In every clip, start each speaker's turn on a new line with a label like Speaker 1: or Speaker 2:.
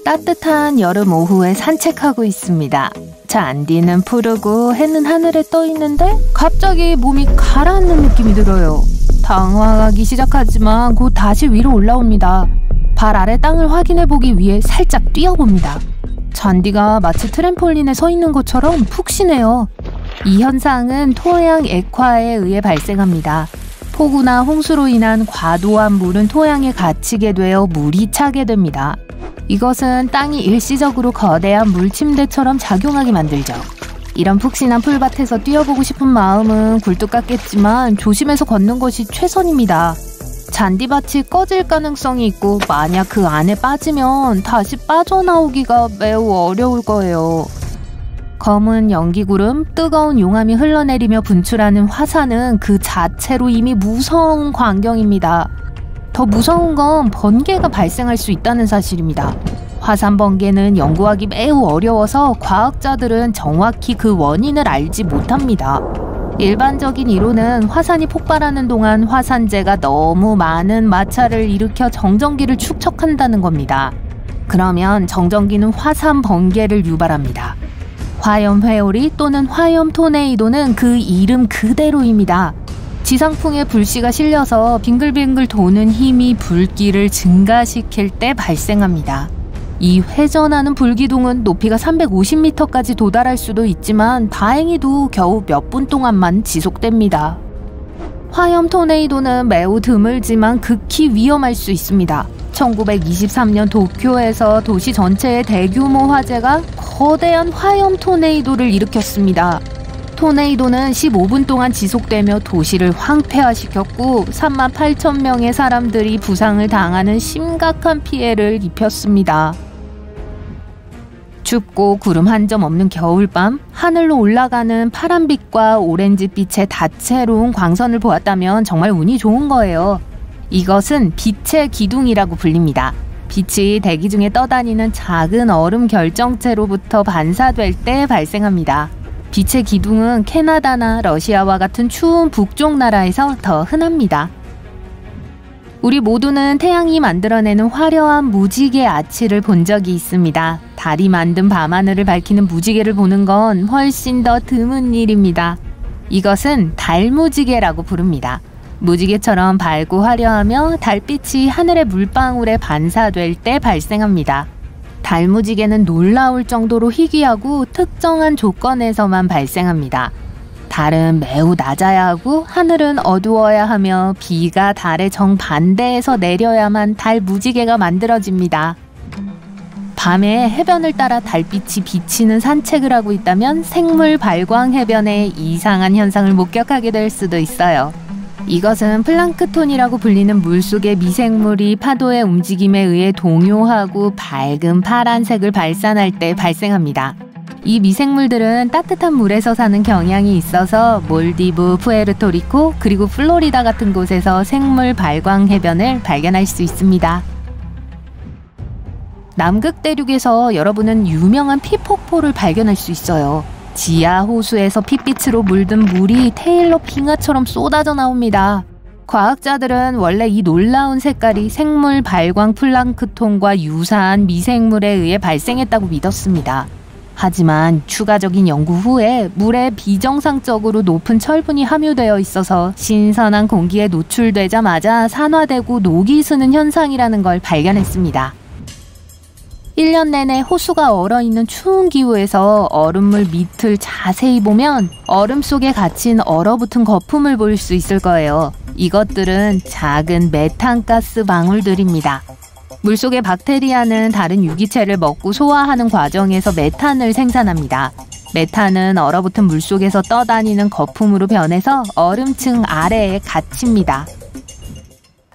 Speaker 1: 따뜻한 여름 오후에 산책하고 있습니다. 잔디는 푸르고 해는 하늘에 떠 있는데 갑자기 몸이 가라앉는 느낌이 들어요. 당황하기 시작하지만 곧 다시 위로 올라옵니다. 발 아래 땅을 확인해보기 위해 살짝 뛰어봅니다. 잔디가 마치 트램폴린에 서 있는 것처럼 푹신해요. 이 현상은 토양 액화에 의해 발생합니다. 폭우나 홍수로 인한 과도한 물은 토양에 갇히게 되어 물이 차게 됩니다. 이것은 땅이 일시적으로 거대한 물침대처럼 작용하게 만들죠. 이런 푹신한 풀밭에서 뛰어보고 싶은 마음은 굴뚝 같겠지만 조심해서 걷는 것이 최선입니다. 잔디밭이 꺼질 가능성이 있고 만약 그 안에 빠지면 다시 빠져나오기가 매우 어려울 거예요. 검은 연기구름, 뜨거운 용암이 흘러내리며 분출하는 화산은 그 자체로 이미 무서운 광경입니다. 더 무서운 건 번개가 발생할 수 있다는 사실입니다. 화산 번개는 연구하기 매우 어려워서 과학자들은 정확히 그 원인을 알지 못합니다. 일반적인 이론은 화산이 폭발하는 동안 화산재가 너무 많은 마찰을 일으켜 정전기를 축적한다는 겁니다. 그러면 정전기는 화산 번개를 유발합니다. 화염 회오리 또는 화염 토네이도는 그 이름 그대로입니다. 지상풍에 불씨가 실려서 빙글빙글 도는 힘이 불길을 증가시킬 때 발생합니다. 이 회전하는 불기둥은 높이가 350m까지 도달할 수도 있지만 다행히도 겨우 몇 분 동안만 지속됩니다. 화염 토네이도는 매우 드물지만 극히 위험할 수 있습니다. 1923년 도쿄에서 도시 전체의 대규모 화재가 거대한 화염 토네이도를 일으켰습니다. 토네이도는 15분 동안 지속되며 도시를 황폐화시켰고 38,000명의 사람들이 부상을 당하는 심각한 피해를 입혔습니다. 춥고 구름 한 점 없는 겨울밤, 하늘로 올라가는 파란빛과 오렌지빛의 다채로운 광선을 보았다면 정말 운이 좋은 거예요. 이것은 빛의 기둥이라고 불립니다. 빛이 대기 중에 떠다니는 작은 얼음 결정체로부터 반사될 때 발생합니다. 빛의 기둥은 캐나다나 러시아와 같은 추운 북쪽 나라에서 더 흔합니다. 우리 모두는 태양이 만들어내는 화려한 무지개 아치를 본 적이 있습니다. 달이 만든 밤하늘을 밝히는 무지개를 보는 건 훨씬 더 드문 일입니다. 이것은 달무지개라고 부릅니다. 무지개처럼 밝고 화려하며 달빛이 하늘의 물방울에 반사될 때 발생합니다. 달무지개는 놀라울 정도로 희귀하고 특정한 조건에서만 발생합니다. 달은 매우 낮아야 하고 하늘은 어두워야 하며 비가 달의 정반대에서 내려야만 달무지개가 만들어집니다. 밤에 해변을 따라 달빛이 비치는 산책을 하고 있다면 생물 발광 해변에 이상한 현상을 목격하게 될 수도 있어요. 이것은 플랑크톤이라고 불리는 물속의 미생물이 파도의 움직임에 의해 동요하고 밝은 파란색을 발산할 때 발생합니다. 이 미생물들은 따뜻한 물에서 사는 경향이 있어서 몰디브, 푸에르토리코, 그리고 플로리다 같은 곳에서 생물 발광 해변을 발견할 수 있습니다. 남극 대륙에서 여러분은 유명한 피폭포를 발견할 수 있어요. 지하 호수에서 핏빛으로 물든 물이 테일러 빙하처럼 쏟아져 나옵니다. 과학자들은 원래 이 놀라운 색깔이 생물 발광 플랑크톤과 유사한 미생물에 의해 발생했다고 믿었습니다. 하지만 추가적인 연구 후에 물에 비정상적으로 높은 철분이 함유되어 있어서 신선한 공기에 노출되자마자 산화되고 녹이 스는 현상이라는 걸 발견했습니다. 1년 내내 호수가 얼어있는 추운 기후에서 얼음물 밑을 자세히 보면 얼음 속에 갇힌 얼어붙은 거품을 볼 수 있을 거예요. 이것들은 작은 메탄가스 방울들입니다. 물속의 박테리아는 다른 유기체를 먹고 소화하는 과정에서 메탄을 생산합니다. 메탄은 얼어붙은 물속에서 떠다니는 거품으로 변해서 얼음층 아래에 갇힙니다.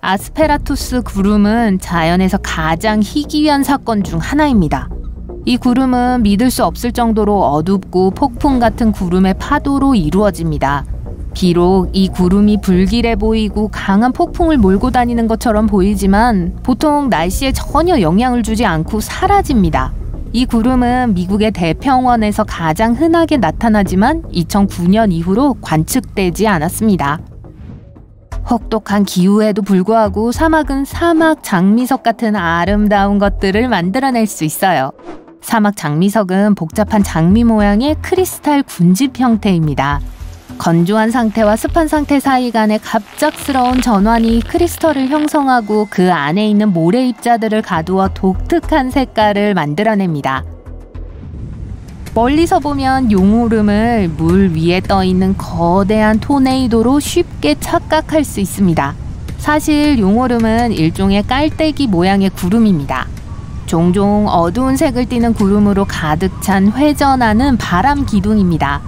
Speaker 1: 아스페라투스 구름은 자연에서 가장 희귀한 사건 중 하나입니다. 이 구름은 믿을 수 없을 정도로 어둡고 폭풍 같은 구름의 파도로 이루어집니다. 비록 이 구름이 불길해 보이고 강한 폭풍을 몰고 다니는 것처럼 보이지만 보통 날씨에 전혀 영향을 주지 않고 사라집니다. 이 구름은 미국의 대평원에서 가장 흔하게 나타나지만 2009년 이후로 관측되지 않았습니다. 혹독한 기후에도 불구하고 사막은 사막 장미석 같은 아름다운 것들을 만들어낼 수 있어요. 사막 장미석은 복잡한 장미 모양의 크리스탈 군집 형태입니다. 건조한 상태와 습한 상태 사이 간의 갑작스러운 전환이 크리스털을 형성하고 그 안에 있는 모래 입자들을 가두어 독특한 색깔을 만들어냅니다. 멀리서 보면 용오름을 물 위에 떠있는 거대한 토네이도로 쉽게 착각할 수 있습니다. 사실 용오름은 일종의 깔때기 모양의 구름입니다. 종종 어두운 색을 띠는 구름으로 가득 찬 회전하는 바람 기둥입니다.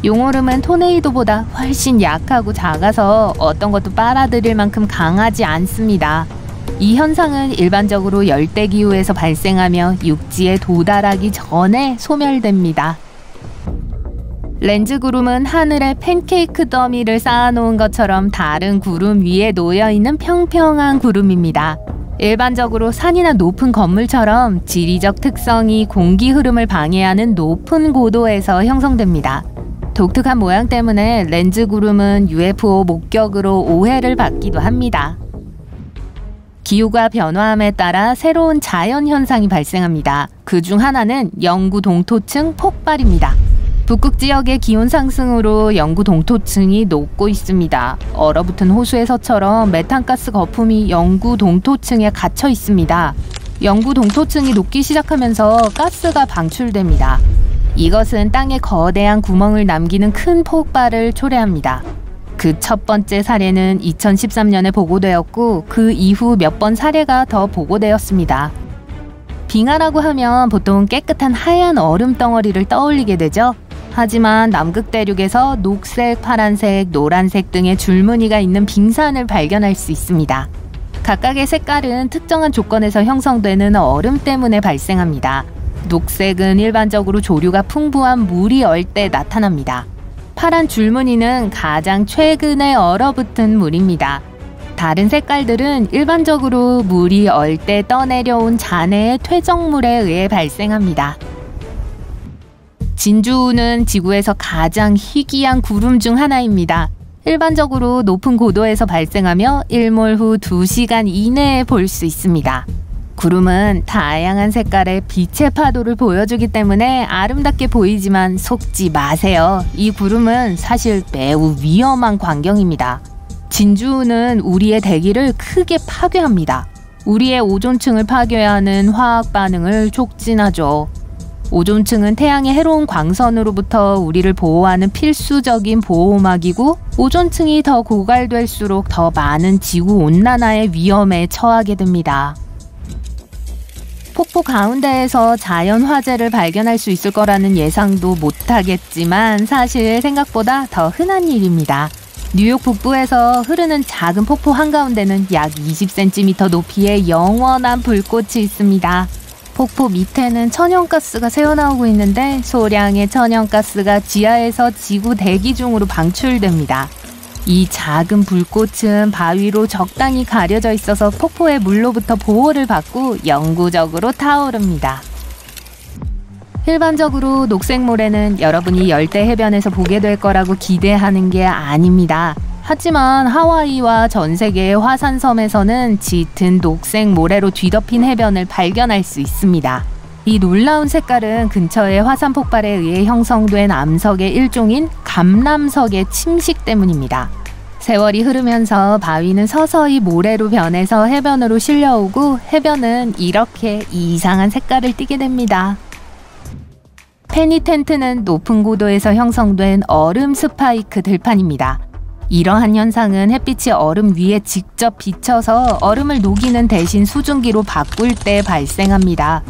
Speaker 1: 용오름은 토네이도보다 훨씬 약하고 작아서 어떤 것도 빨아들일 만큼 강하지 않습니다. 이 현상은 일반적으로 열대기후에서 발생하며 육지에 도달하기 전에 소멸됩니다. 렌즈 구름은 하늘에 팬케이크 더미를 쌓아놓은 것처럼 다른 구름 위에 놓여있는 평평한 구름입니다. 일반적으로 산이나 높은 건물처럼 지리적 특성이 공기 흐름을 방해하는 높은 고도에서 형성됩니다. 독특한 모양 때문에 렌즈 구름은 UFO 목격으로 오해를 받기도 합니다. 기후가 변화함에 따라 새로운 자연현상이 발생합니다. 그중 하나는 영구 동토층 폭발입니다. 북극 지역의 기온 상승으로 영구 동토층이 녹고 있습니다. 얼어붙은 호수에서처럼 메탄가스 거품이 영구 동토층에 갇혀 있습니다. 영구 동토층이 녹기 시작하면서 가스가 방출됩니다. 이것은 땅에 거대한 구멍을 남기는 큰 폭발을 초래합니다. 그 첫 번째 사례는 2013년에 보고되었고 그 이후 몇 번 사례가 더 보고되었습니다. 빙하라고 하면 보통 깨끗한 하얀 얼음 덩어리를 떠올리게 되죠. 하지만 남극 대륙에서 녹색, 파란색, 노란색 등의 줄무늬가 있는 빙산을 발견할 수 있습니다. 각각의 색깔은 특정한 조건에서 형성되는 얼음 때문에 발생합니다. 녹색은 일반적으로 조류가 풍부한 물이 얼 때 나타납니다. 파란 줄무늬는 가장 최근에 얼어붙은 물입니다. 다른 색깔들은 일반적으로 물이 얼 때 떠내려온 잔해의 퇴적물에 의해 발생합니다. 진주우는 지구에서 가장 희귀한 구름 중 하나입니다. 일반적으로 높은 고도에서 발생하며 일몰 후 2시간 이내에 볼 수 있습니다. 구름은 다양한 색깔의 빛의 파도를 보여주기 때문에 아름답게 보이지만 속지 마세요. 이 구름은 사실 매우 위험한 광경입니다. 진주우는 우리의 대기를 크게 파괴합니다. 우리의 오존층을 파괴하는 화학 반응을 촉진하죠. 오존층은 태양의 해로운 광선으로부터 우리를 보호하는 필수적인 보호막이고 오존층이 더 고갈될수록 더 많은 지구온난화의 위험에 처하게 됩니다. 폭포 가운데에서 자연화재를 발견할 수 있을 거라는 예상도 못하겠지만 사실 생각보다 더 흔한 일입니다. 뉴욕 북부에서 흐르는 작은 폭포 한가운데는 약 20cm 높이의 영원한 불꽃이 있습니다. 폭포 밑에는 천연가스가 새어나오고 있는데 소량의 천연가스가 지하에서 지구 대기 중으로 방출됩니다. 이 작은 불꽃은 바위로 적당히 가려져 있어서 폭포의 물로부터 보호를 받고 영구적으로 타오릅니다. 일반적으로 녹색모래는 여러분이 열대 해변에서 보게 될 거라고 기대하는 게 아닙니다. 하지만 하와이와 전 세계의 화산섬에서는 짙은 녹색 모래로 뒤덮인 해변을 발견할 수 있습니다. 이 놀라운 색깔은 근처의 화산 폭발에 의해 형성된 암석의 일종인 감람석의 침식 때문입니다. 세월이 흐르면서 바위는 서서히 모래로 변해서 해변으로 실려오고 해변은 이렇게 이상한 색깔을 띠게 됩니다. 페니텐트는 높은 고도에서 형성된 얼음 스파이크 들판입니다. 이러한 현상은 햇빛이 얼음 위에 직접 비쳐서 얼음을 녹이는 대신 수증기로 바꿀 때 발생합니다.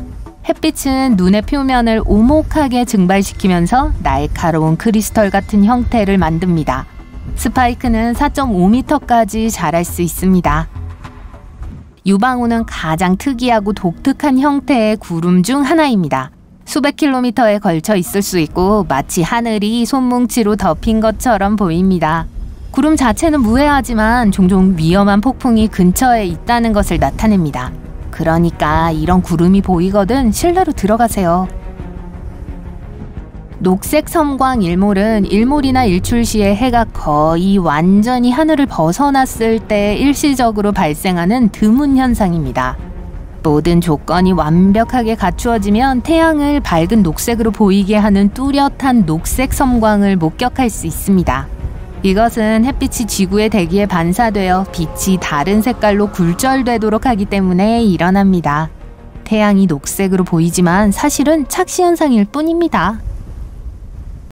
Speaker 1: 햇빛은 눈의 표면을 오목하게 증발시키면서 날카로운 크리스털 같은 형태를 만듭니다. 스파이크는 4.5m까지 자랄 수 있습니다. 유방우는 가장 특이하고 독특한 형태의 구름 중 하나입니다. 수백 킬로미터에 걸쳐 있을 수 있고 마치 하늘이 손뭉치로 덮인 것처럼 보입니다. 구름 자체는 무해하지만 종종 위험한 폭풍이 근처에 있다는 것을 나타냅니다. 그러니까 이런 구름이 보이거든 실내로 들어가세요. 녹색 섬광 일몰은 일몰이나 일출 시에 해가 거의 완전히 하늘을 벗어났을 때 일시적으로 발생하는 드문 현상입니다. 모든 조건이 완벽하게 갖추어지면 태양을 밝은 녹색으로 보이게 하는 뚜렷한 녹색 섬광을 목격할 수 있습니다. 이것은 햇빛이 지구의 대기에 반사되어 빛이 다른 색깔로 굴절되도록 하기 때문에 일어납니다. 태양이 녹색으로 보이지만 사실은 착시 현상일 뿐입니다.